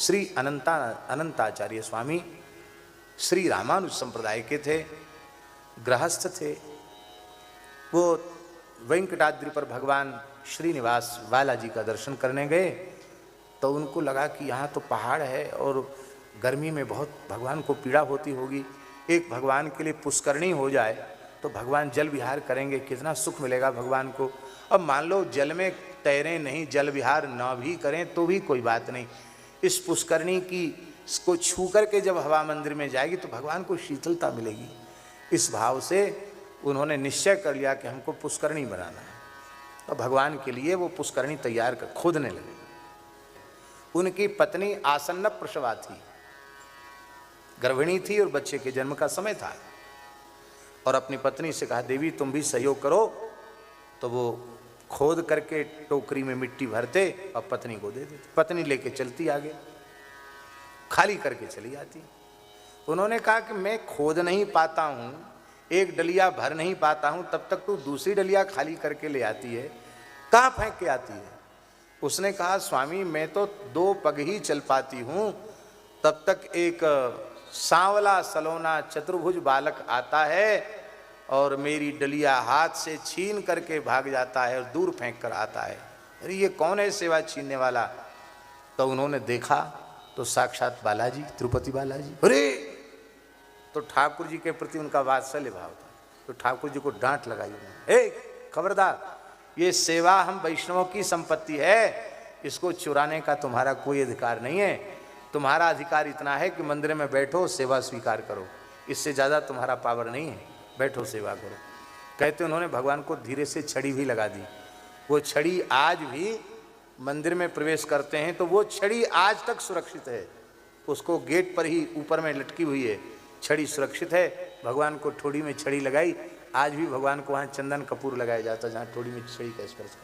श्री अनंताचार्य स्वामी श्री रामानुज संप्रदाय के थे, गृहस्थ थे। वो वेंकटाद्रि पर भगवान श्रीनिवास बालाजी का दर्शन करने गए तो उनको लगा कि यहाँ तो पहाड़ है और गर्मी में बहुत भगवान को पीड़ा होती होगी, एक भगवान के लिए पुष्करणी हो जाए तो भगवान जल विहार करेंगे, कितना सुख मिलेगा भगवान को। अब मान लो जल में तैरें नहीं, जल विहार ना भी करें तो भी कोई बात नहीं, इस पुष्करणी की को छू करके जब हवा मंदिर में जाएगी तो भगवान को शीतलता मिलेगी। इस भाव से उन्होंने निश्चय कर लिया कि हमको पुष्करणी बनाना है और भगवान के लिए वो पुष्करणी तैयार कर खोदने लगे। उनकी पत्नी आसन्न प्रसवा थी, गर्भिणी थी और बच्चे के जन्म का समय था, और अपनी पत्नी से कहा देवी तुम भी सहयोग करो। तो वो खोद करके टोकरी में मिट्टी भरते और पत्नी को दे देते, पत्नी लेके चलती आगे, खाली करके चली आती। उन्होंने कहा कि मैं खोद नहीं पाता हूँ, एक डलिया भर नहीं पाता हूँ, तब तक तू दूसरी डलिया खाली करके ले आती है, कहाँ फेंक के आती है? उसने कहा स्वामी मैं तो 2 पग ही चल पाती हूँ, तब तक एक सांवला सलोना चतुर्भुज बालक आता है और मेरी डलिया हाथ से छीन करके भाग जाता है और दूर फेंक कर आता है। अरे ये कौन है सेवा छीनने वाला? तो उन्होंने देखा तो साक्षात बालाजी, तिरुपति बालाजी। अरे तो ठाकुर जी के प्रति उनका वात्सल्य भाव था, तो ठाकुर जी को डांट लगाई उन्होंने, हे खबरदार, ये सेवा हम वैष्णवों की संपत्ति है, इसको चुराने का तुम्हारा कोई अधिकार नहीं है। तुम्हारा अधिकार इतना है कि मंदिर में बैठो सेवा स्वीकार करो, इससे ज़्यादा तुम्हारा पावर नहीं है, बैठो सेवा करो। कहते उन्होंने भगवान को धीरे से छड़ी भी लगा दी। वो छड़ी आज भी मंदिर में प्रवेश करते हैं तो वो छड़ी आज तक सुरक्षित है, उसको गेट पर ही ऊपर में लटकी हुई है, छड़ी सुरक्षित है। भगवान को ठोड़ी में छड़ी लगाई, आज भी भगवान को वहाँ चंदन कपूर लगाया जाता है जहाँ ठोड़ी में छड़ी का स्पर्श